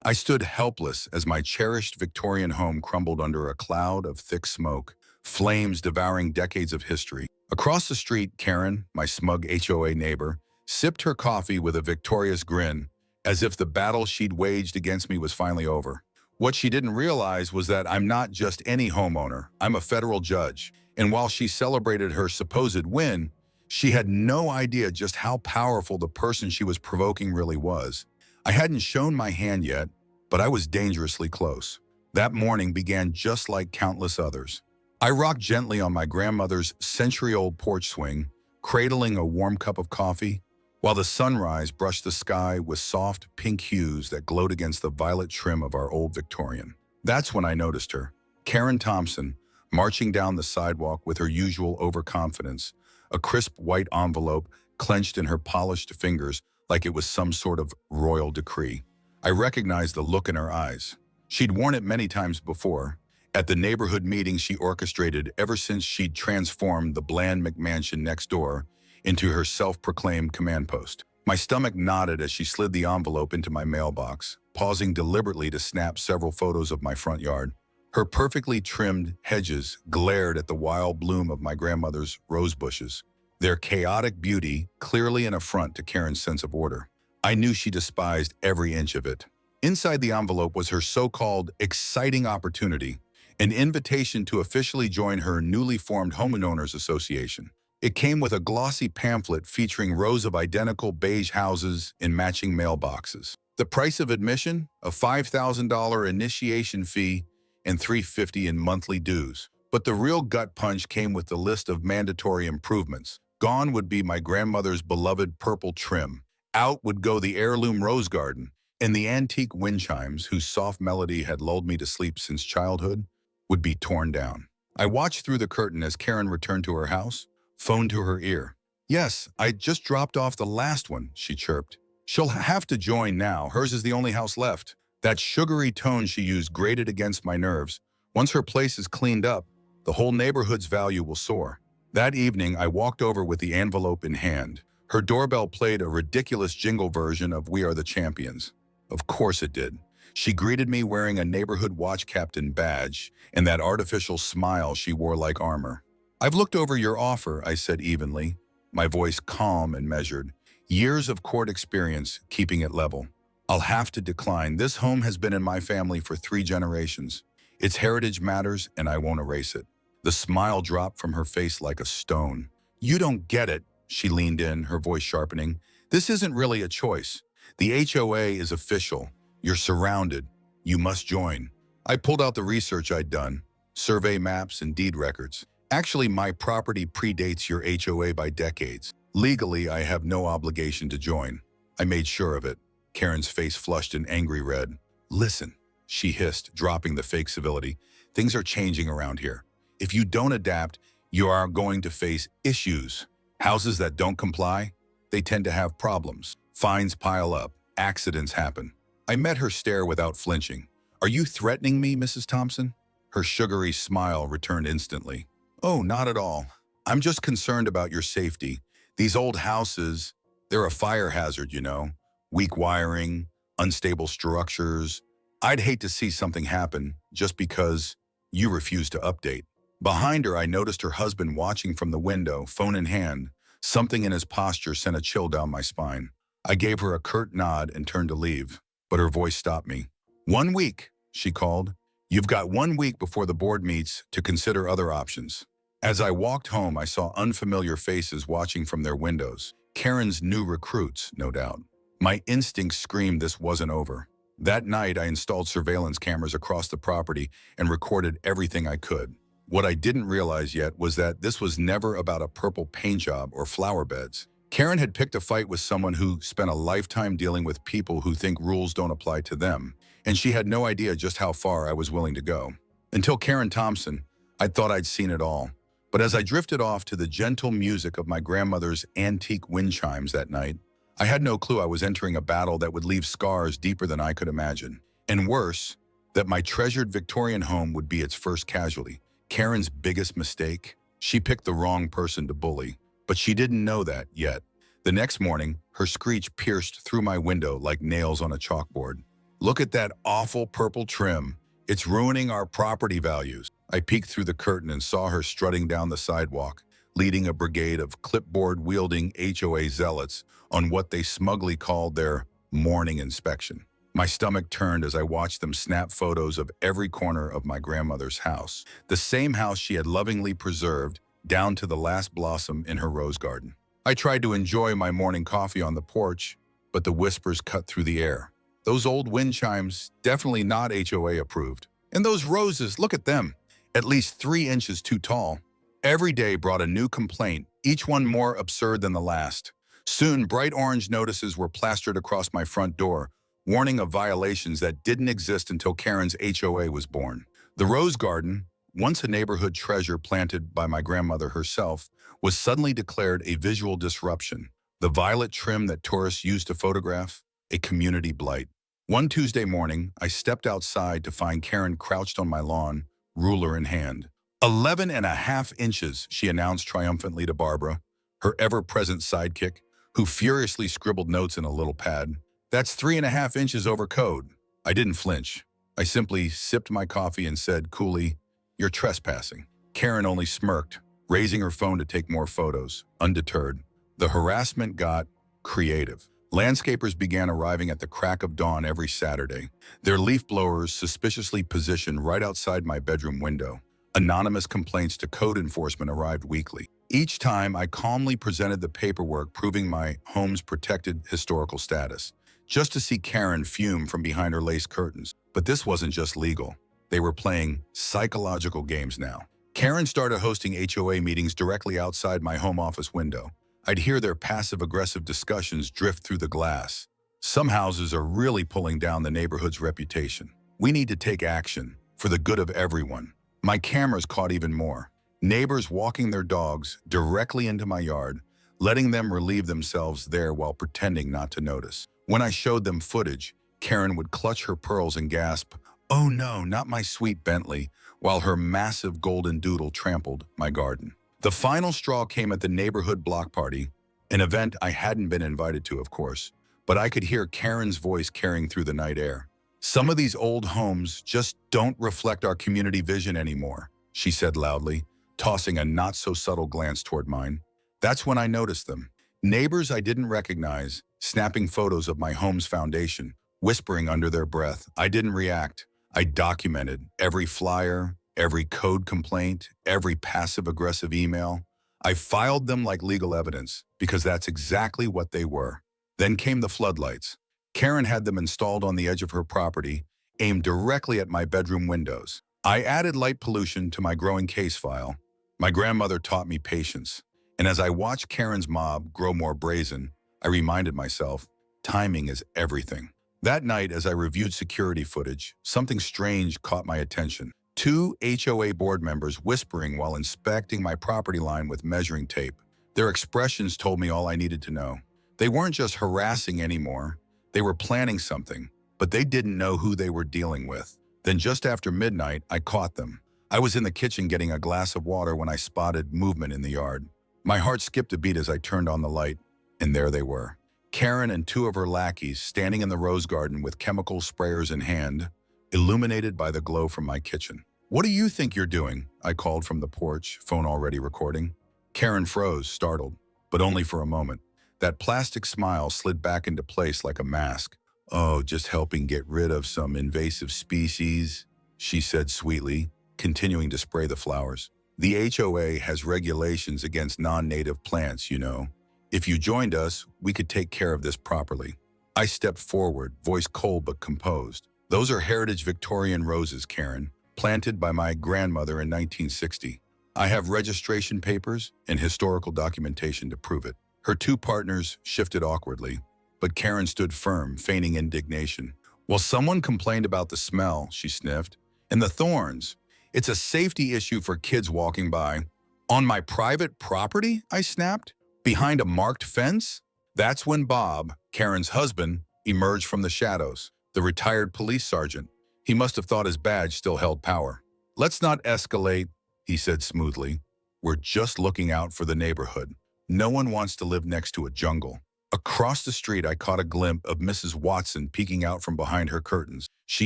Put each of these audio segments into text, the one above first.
I stood helpless as my cherished Victorian home crumbled under a cloud of thick smoke, flames devouring decades of history. Across the street, Karen, my smug HOA neighbor, sipped her coffee with a victorious grin, as if the battle she'd waged against me was finally over. What she didn't realize was that I'm not just any homeowner, I'm a federal judge. And while she celebrated her supposed win, she had no idea just how powerful the person she was provoking really was. I hadn't shown my hand yet, but I was dangerously close. That morning began just like countless others. I rocked gently on my grandmother's century-old porch swing, cradling a warm cup of coffee, while the sunrise brushed the sky with soft pink hues that glowed against the violet trim of our old Victorian. That's when I noticed her, Karen Thompson, marching down the sidewalk with her usual overconfidence, a crisp white envelope clenched in her polished fingers like it was some sort of royal decree. I recognized the look in her eyes. She'd worn it many times before, at the neighborhood meetings she orchestrated ever since she'd transformed the bland McMansion next door into her self-proclaimed command post. My stomach knotted as she slid the envelope into my mailbox, pausing deliberately to snap several photos of my front yard. Her perfectly trimmed hedges glared at the wild bloom of my grandmother's rose bushes, their chaotic beauty clearly an affront to Karen's sense of order. I knew she despised every inch of it. Inside the envelope was her so-called exciting opportunity, an invitation to officially join her newly formed homeowners association. It came with a glossy pamphlet featuring rows of identical beige houses in matching mailboxes. The price of admission, a $5,000 initiation fee, and $350 in monthly dues. But the real gut punch came with the list of mandatory improvements. Gone would be my grandmother's beloved purple trim. Out would go the heirloom rose garden, and the antique wind chimes, whose soft melody had lulled me to sleep since childhood, would be torn down. I watched through the curtain as Karen returned to her house, phone to her ear. "Yes, I just dropped off the last one," she chirped. "She'll have to join now. Hers is the only house left." That sugary tone she used grated against my nerves. Once her place is cleaned up, the whole neighborhood's value will soar. That evening, I walked over with the envelope in hand. Her doorbell played a ridiculous jingle version of "We Are the Champions." Of course it did. She greeted me wearing a neighborhood watch captain badge and that artificial smile she wore like armor. "I've looked over your offer," I said evenly, my voice calm and measured. Years of court experience keeping it level. "I'll have to decline. This home has been in my family for 3 generations. Its heritage matters, and I won't erase it." The smile dropped from her face like a stone. "You don't get it," she leaned in, her voice sharpening. "This isn't really a choice. The HOA is official. You're surrounded. You must join." I pulled out the research I'd done, survey maps and deed records. "Actually, my property predates your HOA by decades. Legally, I have no obligation to join." I made sure of it. Karen's face flushed an angry red. "Listen," she hissed, dropping the fake civility. "Things are changing around here. If you don't adapt, you are going to face issues. Houses that don't comply, they tend to have problems. Fines pile up. Accidents happen." I met her stare without flinching. "Are you threatening me, Mrs. Thompson?" Her sugary smile returned instantly. "Oh, not at all. I'm just concerned about your safety. These old houses, they're a fire hazard, you know. Weak wiring, unstable structures. I'd hate to see something happen just because you refuse to update." Behind her, I noticed her husband watching from the window, phone in hand. Something in his posture sent a chill down my spine. I gave her a curt nod and turned to leave, but her voice stopped me. "1 week," she called. "You've got 1 week before the board meets to consider other options." As I walked home, I saw unfamiliar faces watching from their windows. Karen's new recruits, no doubt. My instincts screamed this wasn't over. That night, I installed surveillance cameras across the property and recorded everything I could. What I didn't realize yet was that this was never about a purple paint job or flower beds. Karen had picked a fight with someone who spent a lifetime dealing with people who think rules don't apply to them, and she had no idea just how far I was willing to go. Until Karen Thompson, I thought I'd seen it all. But as I drifted off to the gentle music of my grandmother's antique wind chimes that night, I had no clue I was entering a battle that would leave scars deeper than I could imagine. And worse, that my treasured Victorian home would be its first casualty. Karen's biggest mistake? She picked the wrong person to bully. But she didn't know that yet. The next morning, her screech pierced through my window like nails on a chalkboard. Look at that awful purple trim. It's ruining our property values. I peeked through the curtain and saw her strutting down the sidewalk, leading a brigade of clipboard-wielding HOA zealots on what they smugly called their morning inspection. My stomach turned as I watched them snap photos of every corner of my grandmother's house, the same house she had lovingly preserved down to the last blossom in her rose garden. I tried to enjoy my morning coffee on the porch, but the whispers cut through the air. Those old wind chimes, definitely not HOA approved. And those roses, look at them, at least 3 inches too tall. Every day brought a new complaint, each one more absurd than the last. Soon, bright orange notices were plastered across my front door, warning of violations that didn't exist until Karen's HOA was born. The rose garden, once a neighborhood treasure planted by my grandmother herself, was suddenly declared a visual disruption. The violet trim that tourists used to photograph, a community blight. One Tuesday morning, I stepped outside to find Karen crouched on my lawn, ruler in hand. 11.5 inches, she announced triumphantly to Barbara, her ever-present sidekick, who furiously scribbled notes in a little pad. That's 3.5 inches over code. I didn't flinch. I simply sipped my coffee and said coolly, "You're trespassing." Karen only smirked, raising her phone to take more photos, undeterred. The harassment got creative. Landscapers began arriving at the crack of dawn every Saturday, their leaf blowers suspiciously positioned right outside my bedroom window. Anonymous complaints to code enforcement arrived weekly. Each time, I calmly presented the paperwork proving my home's protected historical status, just to see Karen fume from behind her lace curtains. But this wasn't just legal. They were playing psychological games now. Karen started hosting HOA meetings directly outside my home office window. I'd hear their passive-aggressive discussions drift through the glass. Some houses are really pulling down the neighborhood's reputation. We need to take action for the good of everyone. My cameras caught even more. Neighbors walking their dogs directly into my yard, letting them relieve themselves there while pretending not to notice. When I showed them footage, Karen would clutch her pearls and gasp, "Oh no, not my sweet Bentley," while her massive golden doodle trampled my garden. The final straw came at the neighborhood block party, an event I hadn't been invited to, of course, but I could hear Karen's voice carrying through the night air. "Some of these old homes just don't reflect our community vision anymore," she said loudly, tossing a not-so-subtle glance toward mine. That's when I noticed them. Neighbors I didn't recognize, snapping photos of my home's foundation, whispering under their breath. I didn't react. I documented every flyer, every code complaint, every passive-aggressive email. I filed them like legal evidence, because that's exactly what they were. Then came the floodlights. Karen had them installed on the edge of her property, aimed directly at my bedroom windows. I added light pollution to my growing case file. My grandmother taught me patience, and as I watched Karen's mob grow more brazen, I reminded myself, timing is everything. That night, as I reviewed security footage, something strange caught my attention. 2 HOA board members whispering while inspecting my property line with measuring tape. Their expressions told me all I needed to know. They weren't just harassing anymore. They were planning something, but they didn't know who they were dealing with. Then just after midnight, I caught them. I was in the kitchen getting a glass of water when I spotted movement in the yard. My heart skipped a beat as I turned on the light, and there they were. Karen and 2 of her lackeys standing in the rose garden with chemical sprayers in hand, illuminated by the glow from my kitchen. "What do you think you're doing?" I called from the porch, phone already recording. Karen froze, startled, but only for a moment. That plastic smile slid back into place like a mask. "Oh, just helping get rid of some invasive species," she said sweetly, continuing to spray the flowers. "The HOA has regulations against non-native plants, you know. If you joined us, we could take care of this properly." I stepped forward, voice cold but composed. "Those are heritage Victorian roses, Karen, planted by my grandmother in 1960. I have registration papers and historical documentation to prove it." Her 2 partners shifted awkwardly, but Karen stood firm, feigning indignation. "Well, someone complained about the smell," she sniffed, "and the thorns. It's a safety issue for kids walking by." "On my private property?" I snapped. "Behind a marked fence?" That's when Bob, Karen's husband, emerged from the shadows, the retired police sergeant. He must have thought his badge still held power. "Let's not escalate," he said smoothly. "We're just looking out for the neighborhood. No one wants to live next to a jungle." Across the street, I caught a glimpse of Mrs. Watson peeking out from behind her curtains. She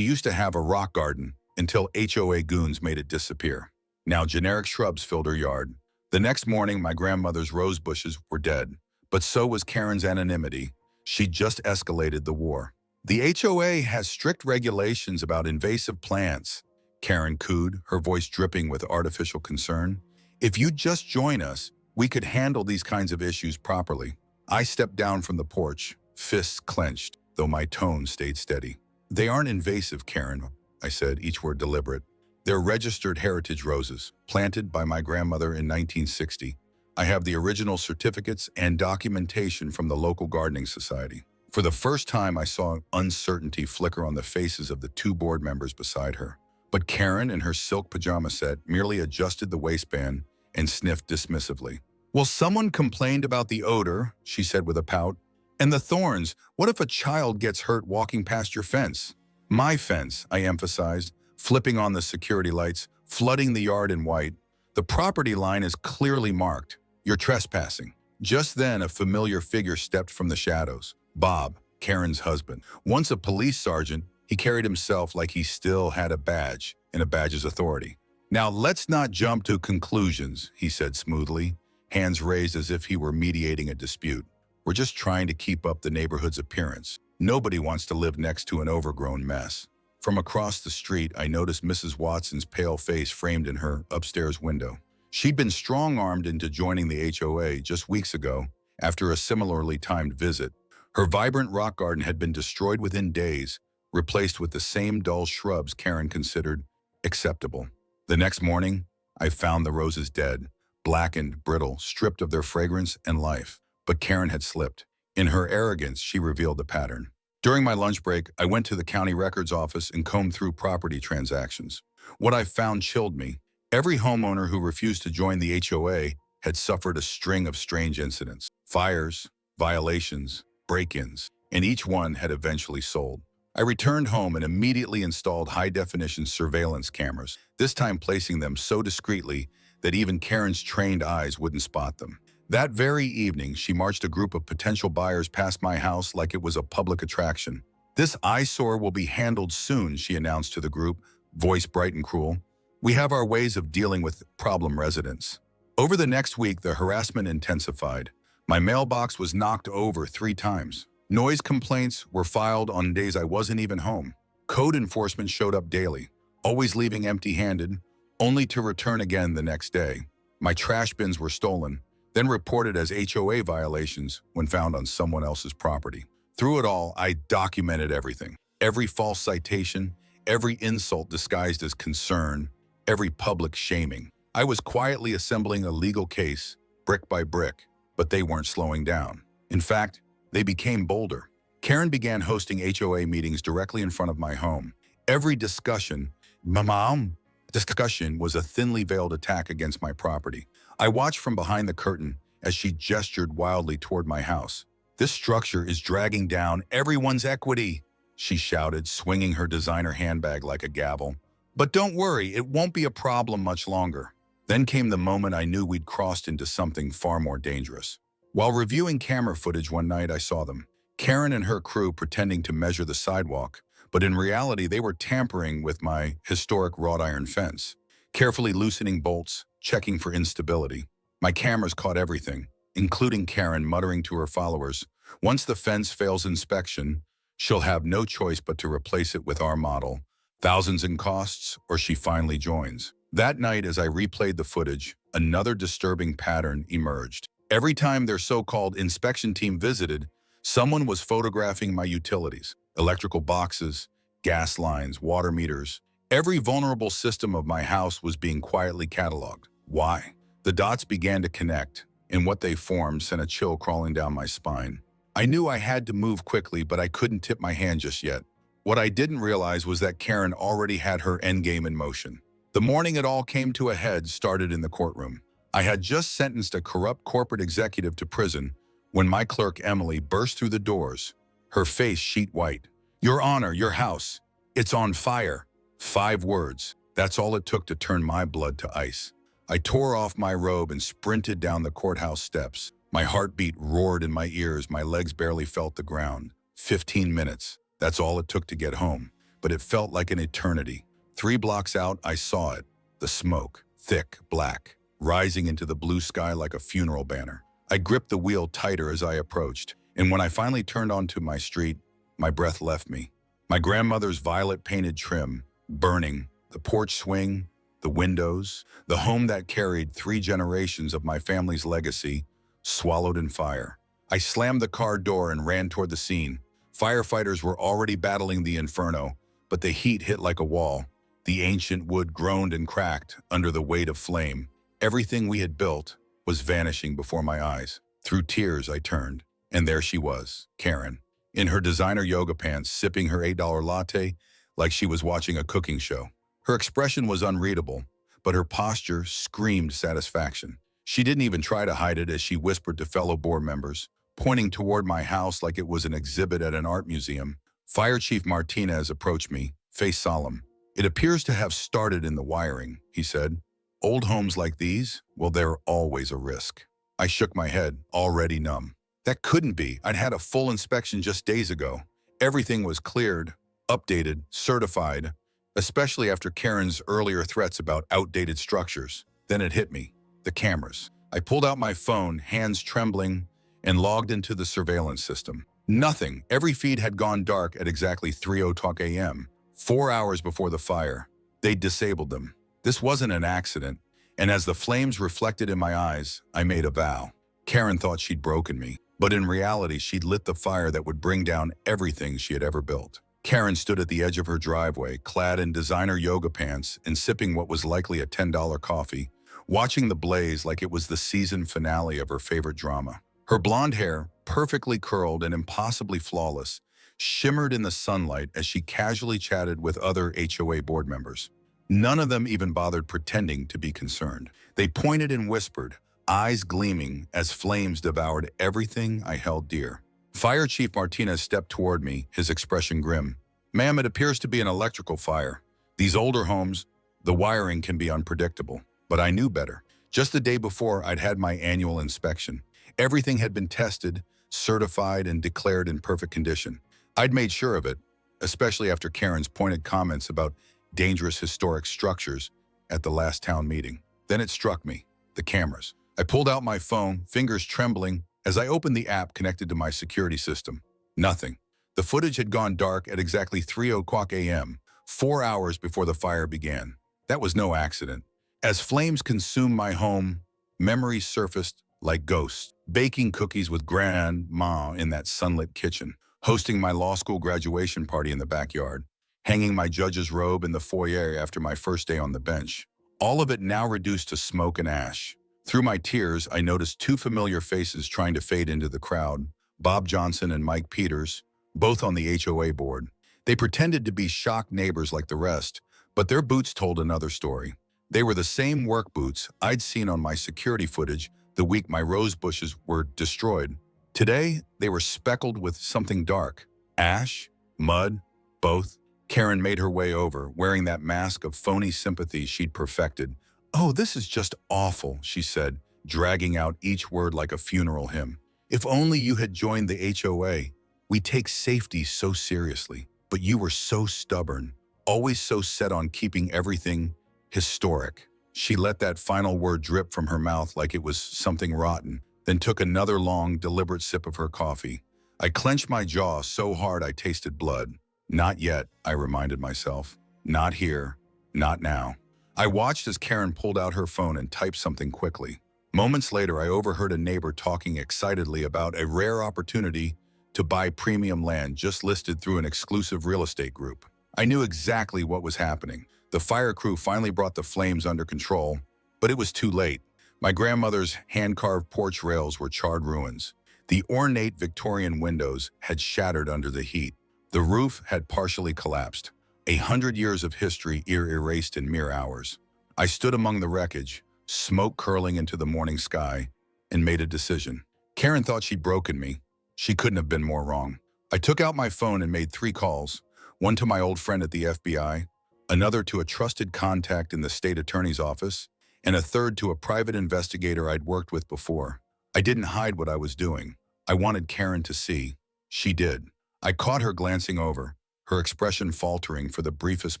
used to have a rock garden until HOA goons made it disappear. Now generic shrubs filled her yard. The next morning, my grandmother's rose bushes were dead, but so was Karen's anonymity. She just escalated the war. The HOA has strict regulations about invasive plants, Karen cooed, her voice dripping with artificial concern. If you'd just join us, we could handle these kinds of issues properly. I stepped down from the porch, fists clenched, though my tone stayed steady. They aren't invasive, Karen, I said, each word deliberate. They're registered heritage roses, planted by my grandmother in 1960. I have the original certificates and documentation from the local gardening society. For the first time, I saw uncertainty flicker on the faces of the two board members beside her. But Karen, in her silk pajama set, merely adjusted the waistband and sniffed dismissively. Well, someone complained about the odor, she said with a pout. And the thorns, what if a child gets hurt walking past your fence? My fence, I emphasized, flipping on the security lights, flooding the yard in white. The property line is clearly marked. You're trespassing. Just then, a familiar figure stepped from the shadows. Bob, Karen's husband. Once a police sergeant, he carried himself like he still had a badge, and a badge's authority. Now, let's not jump to conclusions, he said smoothly, hands raised as if he were mediating a dispute. We're just trying to keep up the neighborhood's appearance. Nobody wants to live next to an overgrown mess. From across the street, I noticed Mrs. Watson's pale face framed in her upstairs window. She'd been strong-armed into joining the HOA just weeks ago, after a similarly timed visit. Her vibrant rock garden had been destroyed within days, replaced with the same dull shrubs Karen considered acceptable. The next morning, I found the roses dead, blackened, brittle, stripped of their fragrance and life. But Karen had slipped. In her arrogance, she revealed the pattern. During my lunch break, I went to the county records office and combed through property transactions. What I found chilled me. Every homeowner who refused to join the HOA had suffered a string of strange incidents. Fires, violations, break-ins, and each one had eventually sold. I returned home and immediately installed high-definition surveillance cameras, this time placing them so discreetly that even Karen's trained eyes wouldn't spot them. That very evening, she marched a group of potential buyers past my house like it was a public attraction. This eyesore will be handled soon, she announced to the group, voice bright and cruel. We have our ways of dealing with problem residents. Over the next week, the harassment intensified. My mailbox was knocked over 3 times. Noise complaints were filed on days I wasn't even home. Code enforcement showed up daily, always leaving empty-handed, only to return again the next day. My trash bins were stolen, then reported as HOA violations when found on someone else's property. Through it all, I documented everything. Every false citation, every insult disguised as concern, every public shaming. I was quietly assembling a legal case, brick by brick, but they weren't slowing down. In fact, they became bolder. Karen began hosting HOA meetings directly in front of my home. Every discussion was a thinly veiled attack against my property. I watched from behind the curtain as she gestured wildly toward my house. This structure is dragging down everyone's equity, she shouted, swinging her designer handbag like a gavel. But don't worry, it won't be a problem much longer. Then came the moment I knew we'd crossed into something far more dangerous. While reviewing camera footage one night, I saw them. Karen and her crew pretending to measure the sidewalk, but in reality, they were tampering with my historic wrought iron fence, carefully loosening bolts, checking for instability. My cameras caught everything, including Karen muttering to her followers, once the fence fails inspection, she'll have no choice but to replace it with our model, thousands in costs, or she finally joins. That night, as I replayed the footage, another disturbing pattern emerged. Every time their so-called inspection team visited, someone was photographing my utilities, electrical boxes, gas lines, water meters. Every vulnerable system of my house was being quietly cataloged. Why? The dots began to connect, and what they formed sent a chill crawling down my spine. I knew I had to move quickly, but I couldn't tip my hand just yet. What I didn't realize was that Karen already had her endgame in motion. The morning it all came to a head started in the courtroom. I had just sentenced a corrupt corporate executive to prison when my clerk Emily burst through the doors, her face sheet white. Your Honor, your house, it's on fire. 5 words. That's all it took to turn my blood to ice. I tore off my robe and sprinted down the courthouse steps, My heartbeat roared in my ears, my legs barely felt the ground. 15 minutes. That's all it took to get home. But it felt like an eternity. 3 blocks out, I saw it. The smoke, thick, black, rising into the blue sky like a funeral banner. I gripped the wheel tighter as I approached, and when I finally turned onto my street, my breath left me. My grandmother's violet-painted trim, burning, the porch swing, the windows, the home that carried 3 generations of my family's legacy, swallowed in fire. I slammed the car door and ran toward the scene. Firefighters were already battling the inferno, but the heat hit like a wall. The ancient wood groaned and cracked under the weight of flame. Everything we had built was vanishing before my eyes. Through tears, I turned, and there she was, Karen, in her designer yoga pants, sipping her $8 latte like she was watching a cooking show. Her expression was unreadable, but her posture screamed satisfaction. She didn't even try to hide it as she whispered to fellow board members, pointing toward my house like it was an exhibit at an art museum. Fire Chief Martinez approached me, face solemn. "It appears to have started in the wiring," he said. "Old homes like these, well, they're always a risk." I shook my head, already numb. That couldn't be. I'd had a full inspection just days ago. Everything was cleared, updated, certified, especially after Karen's earlier threats about outdated structures. Then it hit me. The cameras. I pulled out my phone, hands trembling, and logged into the surveillance system. Nothing. Every feed had gone dark at exactly 3:00 a.m., 4 hours before the fire. They'd disabled them. This wasn't an accident, and as the flames reflected in my eyes, I made a vow. Karen thought she'd broken me, but in reality, she'd lit the fire that would bring down everything she had ever built. Karen stood at the edge of her driveway, clad in designer yoga pants and sipping what was likely a $10 coffee, watching the blaze like it was the season finale of her favorite drama. Her blonde hair, perfectly curled and impossibly flawless, shimmered in the sunlight as she casually chatted with other HOA board members. None of them even bothered pretending to be concerned. They pointed and whispered, eyes gleaming as flames devoured everything I held dear. Fire Chief Martinez stepped toward me, his expression grim. "Ma'am, it appears to be an electrical fire. These older homes, the wiring can be unpredictable." But I knew better. Just the day before, I'd had my annual inspection. Everything had been tested, certified, and declared in perfect condition. I'd made sure of it, especially after Karen's pointed comments about dangerous historic structures at the last town meeting. Then it struck me, the cameras. I pulled out my phone, fingers trembling, as I opened the app connected to my security system. Nothing. The footage had gone dark at exactly 3:00 a.m., 4 hours before the fire began. That was no accident. As flames consumed my home, memories surfaced like ghosts. Baking cookies with Grandma in that sunlit kitchen, hosting my law school graduation party in the backyard, hanging my judge's robe in the foyer after my first day on the bench. All of it now reduced to smoke and ash. Through my tears, I noticed 2 familiar faces trying to fade into the crowd, Bob Johnson and Mike Peters, both on the HOA board. They pretended to be shocked neighbors like the rest, but their boots told another story. They were the same work boots I'd seen on my security footage the week my rose bushes were destroyed. Today, they were speckled with something dark. Ash, mud, both. Karen made her way over, wearing that mask of phony sympathy she'd perfected. "Oh, this is just awful," she said, dragging out each word like a funeral hymn. "If only you had joined the HOA. We take safety so seriously, but you were so stubborn, always so set on keeping everything historic." She let that final word drip from her mouth like it was something rotten, then took another long, deliberate sip of her coffee. I clenched my jaw so hard I tasted blood. Not yet, I reminded myself. Not here. Not now. I watched as Karen pulled out her phone and typed something quickly. Moments later, I overheard a neighbor talking excitedly about a rare opportunity to buy premium land just listed through an exclusive real estate group. I knew exactly what was happening. The fire crew finally brought the flames under control, but it was too late. My grandmother's hand-carved porch rails were charred ruins. The ornate Victorian windows had shattered under the heat. The roof had partially collapsed. 100 years of history erased in mere hours. I stood among the wreckage, smoke curling into the morning sky, and made a decision. Karen thought she'd broken me. She couldn't have been more wrong. I took out my phone and made 3 calls, one to my old friend at the FBI, another to a trusted contact in the state attorney's office, and a third to a private investigator I'd worked with before. I didn't hide what I was doing. I wanted Karen to see. She did. I caught her glancing over, her expression faltering for the briefest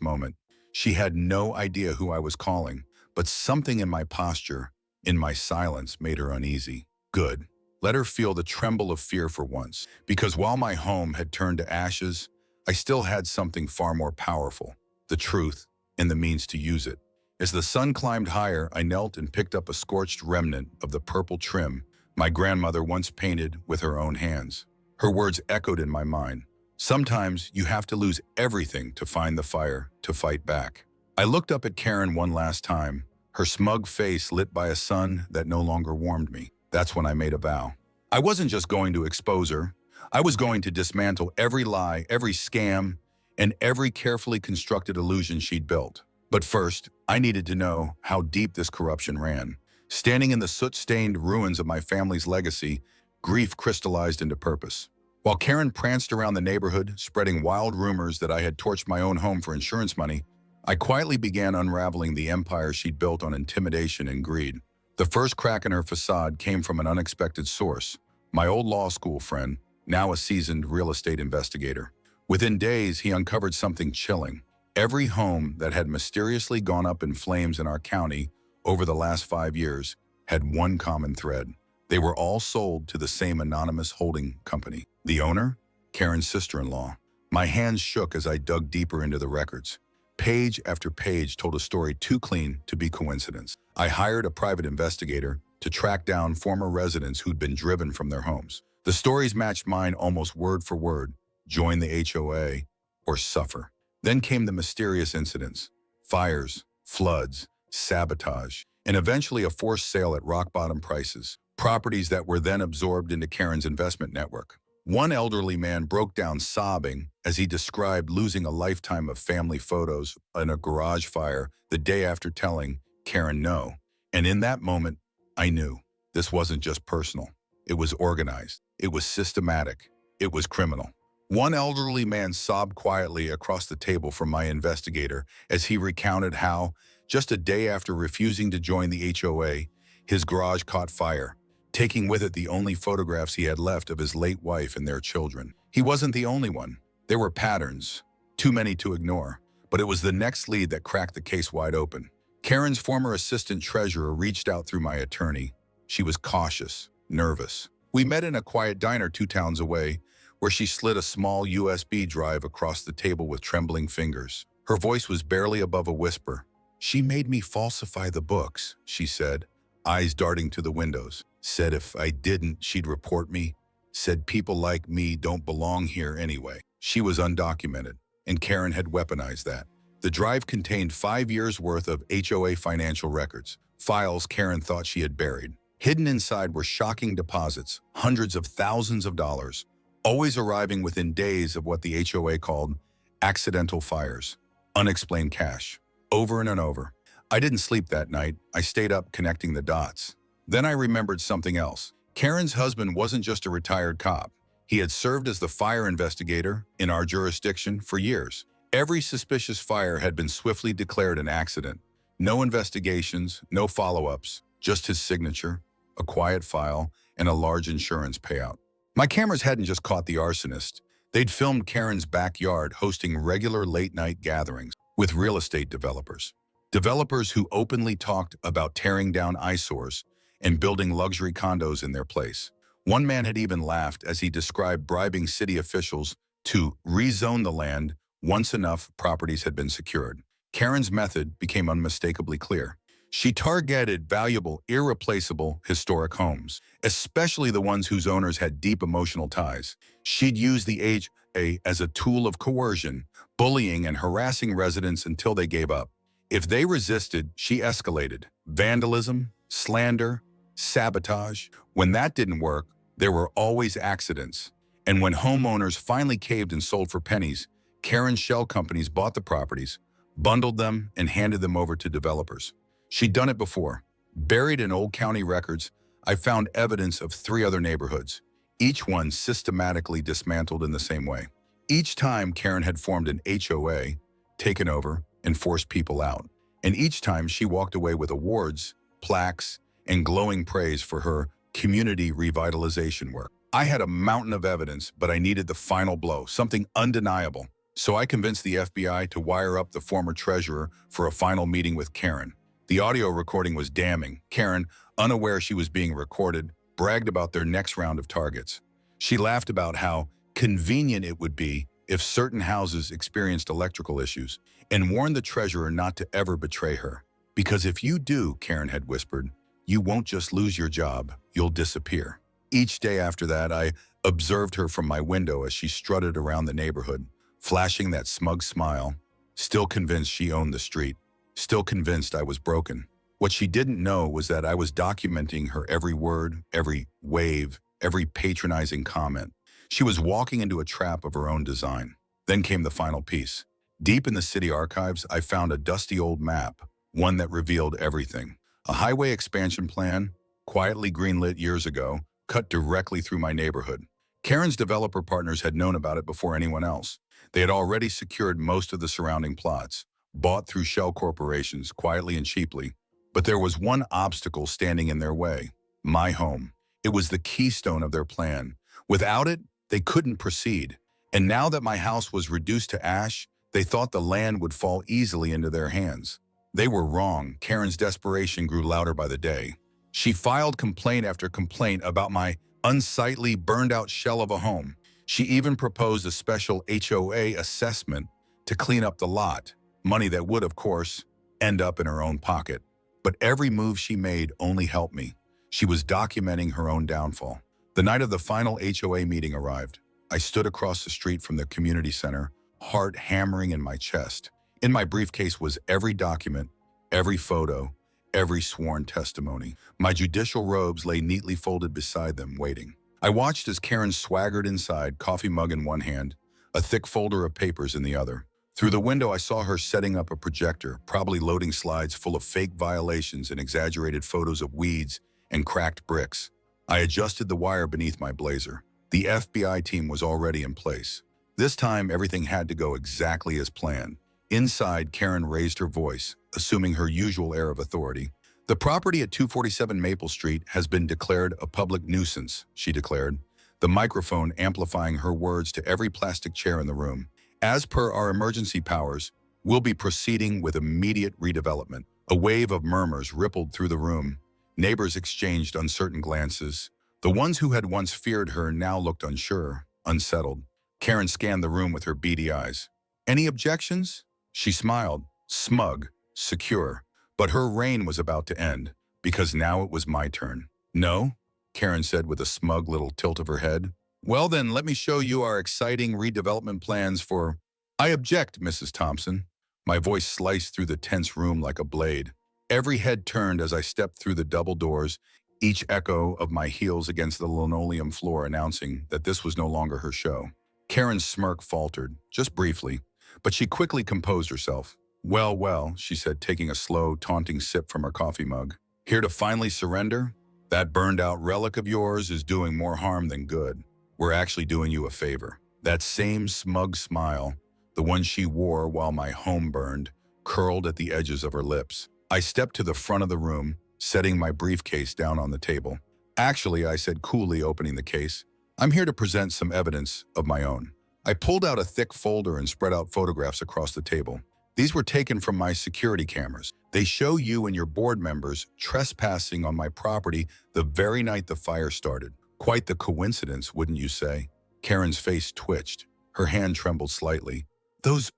moment. She had no idea who I was calling, but something in my posture, in my silence, made her uneasy. Good. Let her feel the tremble of fear for once, because while my home had turned to ashes, I still had something far more powerful, the truth and the means to use it. As the sun climbed higher, I knelt and picked up a scorched remnant of the purple trim my grandmother once painted with her own hands. Her words echoed in my mind. Sometimes you have to lose everything to find the fire, to fight back. I looked up at Karen one last time, her smug face lit by a sun that no longer warmed me. That's when I made a vow. I wasn't just going to expose her. I was going to dismantle every lie, every scam, and every carefully constructed illusion she'd built. But first, I needed to know how deep this corruption ran. Standing in the soot-stained ruins of my family's legacy, grief crystallized into purpose. While Karen pranced around the neighborhood, spreading wild rumors that I had torched my own home for insurance money, I quietly began unraveling the empire she'd built on intimidation and greed. The first crack in her facade came from an unexpected source, my old law school friend, now a seasoned real estate investigator. Within days, he uncovered something chilling. Every home that had mysteriously gone up in flames in our county over the last 5 years had one common thread. They were all sold to the same anonymous holding company. The owner? Karen's sister-in-law. My hands shook as I dug deeper into the records. Page after page told a story too clean to be coincidence. I hired a private investigator to track down former residents who'd been driven from their homes. The stories matched mine almost word for word. Join the HOA or suffer. Then came the mysterious incidents. Fires, floods, sabotage, and eventually a forced sale at rock-bottom prices. Properties that were then absorbed into Karen's investment network. One elderly man broke down sobbing as he described losing a lifetime of family photos in a garage fire the day after telling Karen no. And in that moment, I knew this wasn't just personal. It was organized. It was systematic. It was criminal. One elderly man sobbed quietly across the table from my investigator as he recounted how, just a day after refusing to join the HOA, his garage caught fire, taking with it the only photographs he had left of his late wife and their children. He wasn't the only one. There were patterns, too many to ignore, but it was the next lead that cracked the case wide open. Karen's former assistant treasurer reached out through my attorney. She was cautious, nervous. We met in a quiet diner 2 towns away, where she slid a small USB drive across the table with trembling fingers. Her voice was barely above a whisper. She made me falsify the books, she said, eyes darting to the windows. Said if I didn't, she'd report me. Said people like me don't belong here anyway. She was undocumented, and Karen had weaponized that. The drive contained 5 years' worth of HOA financial records, files Karen thought she had buried. Hidden inside were shocking deposits, hundreds of thousands of dollars, always arriving within days of what the HOA called accidental fires, unexplained cash, over and over. I didn't sleep that night. I stayed up connecting the dots. Then I remembered something else. Karen's husband wasn't just a retired cop. He had served as the fire investigator in our jurisdiction for years. Every suspicious fire had been swiftly declared an accident. No investigations, no follow-ups, just his signature, a quiet file, and a large insurance payout. My cameras hadn't just caught the arsonist. They'd filmed Karen's backyard hosting regular late-night gatherings with real estate developers. Developers who openly talked about tearing down eyesores and building luxury condos in their place. One man had even laughed as he described bribing city officials to rezone the land once enough properties had been secured. Karen's method became unmistakably clear. She targeted valuable, irreplaceable, historic homes, especially the ones whose owners had deep emotional ties. She'd use the HOA as a tool of coercion, bullying and harassing residents until they gave up. If they resisted, she escalated. Vandalism, slander, sabotage. When that didn't work, there were always accidents. And when homeowners finally caved and sold for pennies, Karen's shell companies bought the properties, bundled them, and handed them over to developers. She'd done it before. Buried in old county records, I found evidence of 3 other neighborhoods, each one systematically dismantled in the same way. Each time Karen had formed an HOA, taken over, and forced people out. And each time she walked away with awards, plaques, and glowing praise for her community revitalization work. I had a mountain of evidence, but I needed the final blow, something undeniable. So I convinced the FBI to wire up the former treasurer for a final meeting with Karen. The audio recording was damning. Karen, unaware she was being recorded, bragged about their next round of targets. She laughed about how convenient it would be if certain houses experienced electrical issues, and warned the treasurer not to ever betray her. Because if you do, Karen had whispered, you won't just lose your job, you'll disappear. Each day after that, I observed her from my window as she strutted around the neighborhood, flashing that smug smile, still convinced she owned the street, still convinced I was broken. What she didn't know was that I was documenting her every word, every wave, every patronizing comment. She was walking into a trap of her own design. Then came the final piece. Deep in the city archives, I found a dusty old map, one that revealed everything. A highway expansion plan, quietly greenlit years ago, cut directly through my neighborhood. Karen's developer partners had known about it before anyone else. They had already secured most of the surrounding plots, bought through shell corporations, quietly and cheaply. But there was one obstacle standing in their way: my home. It was the keystone of their plan. Without it, they couldn't proceed. And now that my house was reduced to ash, they thought the land would fall easily into their hands. They were wrong. Karen's desperation grew louder by the day. She filed complaint after complaint about my unsightly, burned-out shell of a home. She even proposed a special HOA assessment to clean up the lot, money that would, of course, end up in her own pocket. But every move she made only helped me. She was documenting her own downfall. The night of the final HOA meeting arrived. I stood across the street from the community center, heart hammering in my chest. In my briefcase was every document, every photo, every sworn testimony. My judicial robes lay neatly folded beside them, waiting. I watched as Karen swaggered inside, coffee mug in one hand, a thick folder of papers in the other. Through the window, I saw her setting up a projector, probably loading slides full of fake violations and exaggerated photos of weeds and cracked bricks. I adjusted the wire beneath my blazer. The FBI team was already in place. This time, everything had to go exactly as planned. Inside, Karen raised her voice, assuming her usual air of authority. The property at 247 Maple Street has been declared a public nuisance, she declared, the microphone amplifying her words to every plastic chair in the room. As per our emergency powers, we'll be proceeding with immediate redevelopment. A wave of murmurs rippled through the room. Neighbors exchanged uncertain glances. The ones who had once feared her now looked unsure, unsettled. Karen scanned the room with her beady eyes. Any objections? She smiled, smug, secure. But her reign was about to end, because now it was my turn. No, Karen said with a smug little tilt of her head. Well then, let me show you our exciting redevelopment plans for... I object, Mrs. Thompson. My voice sliced through the tense room like a blade. Every head turned as I stepped through the double doors, each echo of my heels against the linoleum floor announcing that this was no longer her show. Karen's smirk faltered, just briefly, but she quickly composed herself. Well, well, she said, taking a slow, taunting sip from her coffee mug. Here to finally surrender? That burned-out relic of yours is doing more harm than good. We're actually doing you a favor. That same smug smile, the one she wore while my home burned, curled at the edges of her lips. I stepped to the front of the room, setting my briefcase down on the table. Actually, I said coolly, opening the case, I'm here to present some evidence of my own. I pulled out a thick folder and spread out photographs across the table. These were taken from my security cameras. They show you and your board members trespassing on my property the very night the fire started. Quite the coincidence, wouldn't you say? Karen's face twitched. Her hand trembled slightly. Those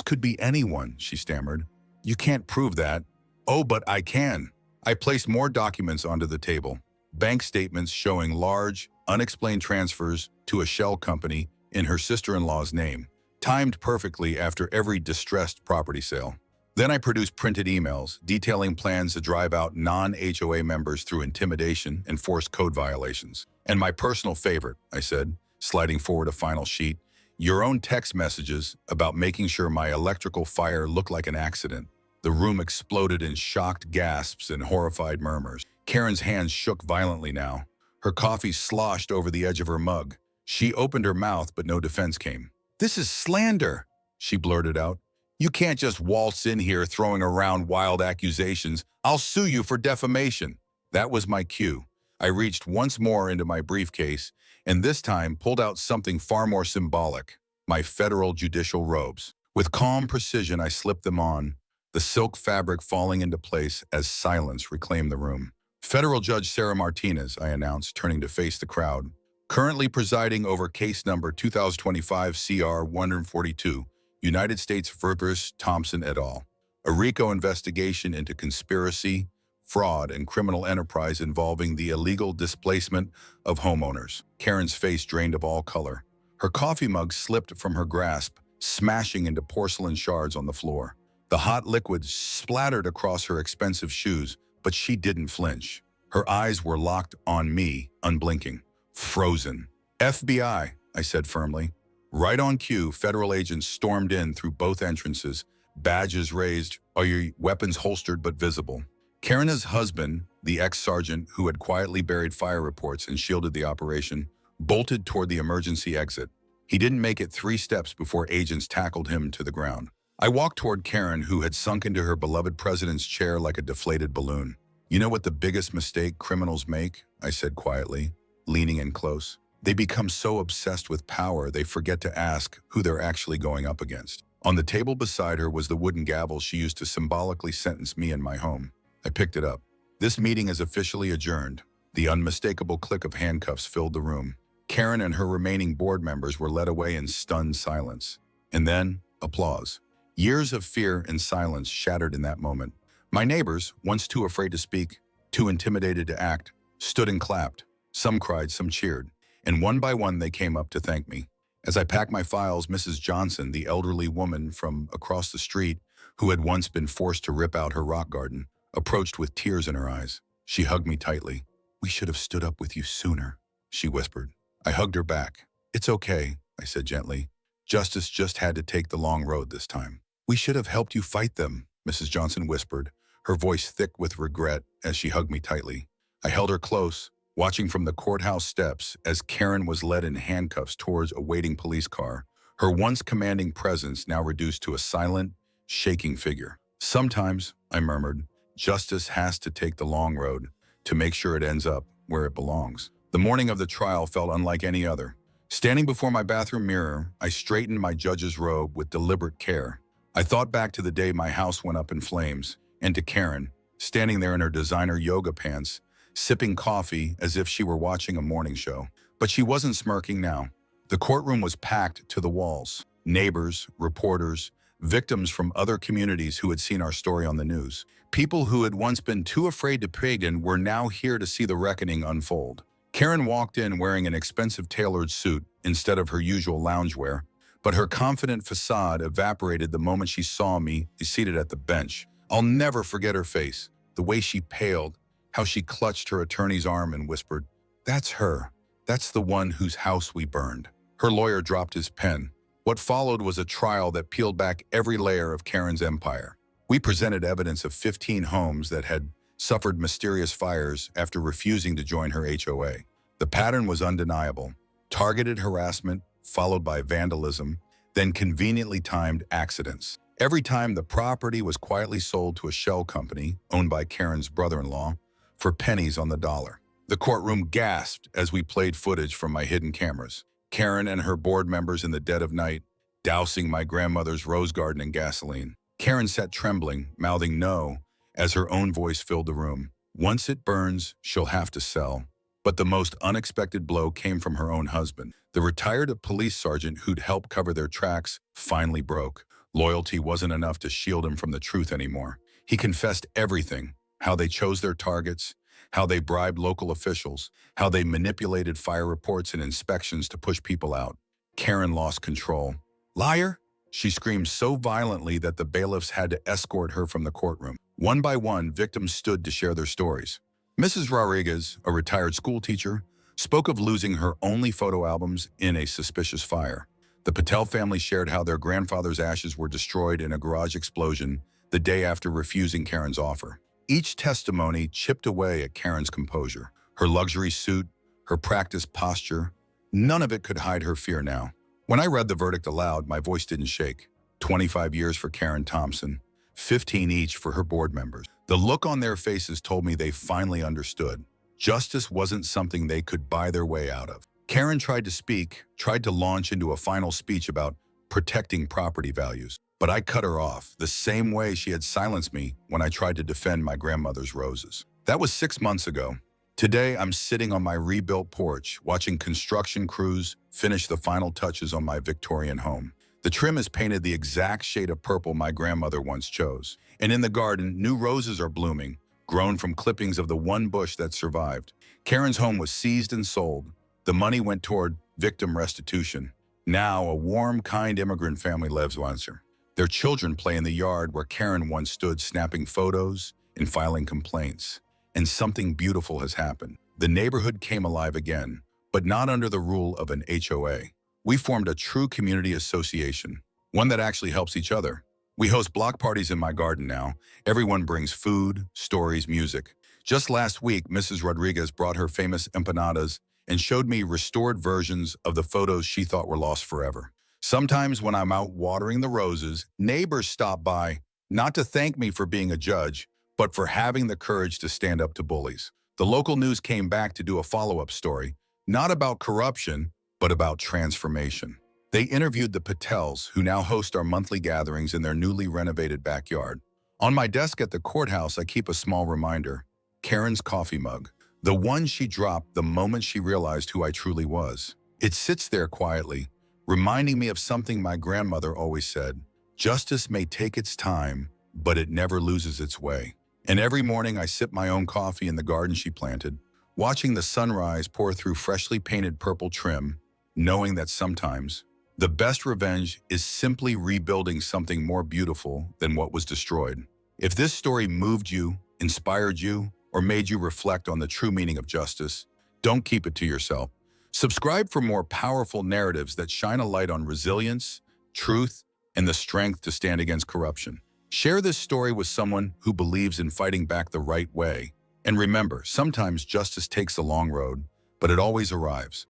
could be anyone, she stammered. You can't prove that. Oh, but I can. I placed more documents onto the table. Bank statements showing large, unexplained transfers to a shell company in her sister-in-law's name, timed perfectly after every distressed property sale. Then I produced printed emails detailing plans to drive out non-HOA members through intimidation and forced code violations. And my personal favorite, I said, sliding forward a final sheet, your own text messages about making sure my electrical fire looked like an accident. The room exploded in shocked gasps and horrified murmurs. Karen's hands shook violently now. Her coffee sloshed over the edge of her mug. She opened her mouth, but no defense came. This is slander, she blurted out. You can't just waltz in here throwing around wild accusations. I'll sue you for defamation. That was my cue. I reached once more into my briefcase, and this time pulled out something far more symbolic, my federal judicial robes. With calm precision, I slipped them on, the silk fabric falling into place as silence reclaimed the room. Federal Judge Sarah Martinez, I announced, turning to face the crowd, currently presiding over case number 2025 CR 142, United States versus Thompson et al., a RICO investigation into conspiracy, fraud, and criminal enterprise involving the illegal displacement of homeowners. Karen's face drained of all color. Her coffee mug slipped from her grasp, smashing into porcelain shards on the floor. The hot liquid splattered across her expensive shoes, but she didn't flinch. Her eyes were locked on me, unblinking. Frozen. FBI, I said firmly. Right on cue, federal agents stormed in through both entrances, badges raised, your weapons holstered but visible. Karena's husband, the ex-sergeant who had quietly buried fire reports and shielded the operation, bolted toward the emergency exit. He didn't make it 3 steps before agents tackled him to the ground. I walked toward Karen, who had sunk into her beloved president's chair like a deflated balloon. You know what the biggest mistake criminals make? I said quietly, leaning in close. They become so obsessed with power, they forget to ask who they're actually going up against. On the table beside her was the wooden gavel she used to symbolically sentence me in my home. I picked it up. This meeting is officially adjourned. The unmistakable click of handcuffs filled the room. Karen and her remaining board members were led away in stunned silence. And then, applause. Years of fear and silence shattered in that moment. My neighbors, once too afraid to speak, too intimidated to act, stood and clapped. Some cried, some cheered, and one by one they came up to thank me. As I packed my files, Mrs. Johnson, the elderly woman from across the street who had once been forced to rip out her rock garden, approached with tears in her eyes. She hugged me tightly. "We should have stood up with you sooner," she whispered. I hugged her back. "It's okay," I said gently. "Justice just had to take the long road this time." "We should have helped you fight them," Mrs. Johnson whispered, her voice thick with regret as she hugged me tightly. I held her close, watching from the courthouse steps as Karen was led in handcuffs towards a waiting police car, her once commanding presence now reduced to a silent, shaking figure. "Sometimes," I murmured, "justice has to take the long road to make sure it ends up where it belongs." The morning of the trial felt unlike any other. Standing before my bathroom mirror, I straightened my judge's robe with deliberate care. I thought back to the day my house went up in flames, and to Karen, standing there in her designer yoga pants, sipping coffee as if she were watching a morning show. But she wasn't smirking now. The courtroom was packed to the walls. Neighbors, reporters, victims from other communities who had seen our story on the news. People who had once been too afraid to plead and were now here to see the reckoning unfold. Karen walked in wearing an expensive tailored suit instead of her usual loungewear, but her confident facade evaporated the moment she saw me seated at the bench. I'll never forget her face, the way she paled, how she clutched her attorney's arm and whispered, "That's her. That's the one whose house we burned." Her lawyer dropped his pen. What followed was a trial that peeled back every layer of Karen's empire. We presented evidence of 15 homes that had suffered mysterious fires after refusing to join her HOA. The pattern was undeniable. Targeted harassment, followed by vandalism, then conveniently timed accidents. Every time the property was quietly sold to a shell company, owned by Karen's brother-in-law, for pennies on the dollar. The courtroom gasped as we played footage from my hidden cameras. Karen and her board members in the dead of night, dousing my grandmother's rose garden in gasoline. Karen sat trembling, mouthing no, as her own voice filled the room. Once it burns, she'll have to sell. But the most unexpected blow came from her own husband. The retired police sergeant who'd helped cover their tracks finally broke. Loyalty wasn't enough to shield him from the truth anymore. He confessed everything, how they chose their targets, how they bribed local officials, how they manipulated fire reports and inspections to push people out. Karen lost control. "Liar!" She screamed so violently that the bailiffs had to escort her from the courtroom. One by one, victims stood to share their stories. Mrs. Rodriguez, a retired school teacher, spoke of losing her only photo albums in a suspicious fire. The Patel family shared how their grandfather's ashes were destroyed in a garage explosion the day after refusing Karen's offer. Each testimony chipped away at Karen's composure. Her luxury suit, her practiced posture, none of it could hide her fear now. When I read the verdict aloud, my voice didn't shake. 25 years for Karen Thompson, 15 each for her board members. The look on their faces told me they finally understood. Justice wasn't something they could buy their way out of. Karen tried to speak, tried to launch into a final speech about protecting property values. But I cut her off, the same way she had silenced me when I tried to defend my grandmother's roses. That was 6 months ago. Today, I'm sitting on my rebuilt porch, watching construction crews finish the final touches on my Victorian home. The trim is painted the exact shade of purple my grandmother once chose. And in the garden, new roses are blooming, grown from clippings of the one bush that survived. Karen's home was seized and sold. The money went toward victim restitution. Now, a warm, kind immigrant family lives once her. Their children play in the yard where Karen once stood, snapping photos and filing complaints. And something beautiful has happened. The neighborhood came alive again, but not under the rule of an HOA. We formed a true community association, one that actually helps each other. We host block parties in my garden now. Everyone brings food, stories, music. Just last week, Mrs. Rodriguez brought her famous empanadas and showed me restored versions of the photos she thought were lost forever. Sometimes when I'm out watering the roses, neighbors stop by, not to thank me for being a judge, but for having the courage to stand up to bullies. The local news came back to do a follow-up story, not about corruption, but about transformation. They interviewed the Patels, who now host our monthly gatherings in their newly renovated backyard. On my desk at the courthouse, I keep a small reminder: Karen's coffee mug, the one she dropped the moment she realized who I truly was. It sits there quietly, reminding me of something my grandmother always said: justice may take its time, but it never loses its way. And every morning I sip my own coffee in the garden she planted, watching the sunrise pour through freshly painted purple trim, knowing that sometimes the best revenge is simply rebuilding something more beautiful than what was destroyed. If this story moved you, inspired you, or made you reflect on the true meaning of justice, don't keep it to yourself. Subscribe for more powerful narratives that shine a light on resilience, truth, and the strength to stand against corruption. Share this story with someone who believes in fighting back the right way. And remember, sometimes justice takes the long road, but it always arrives.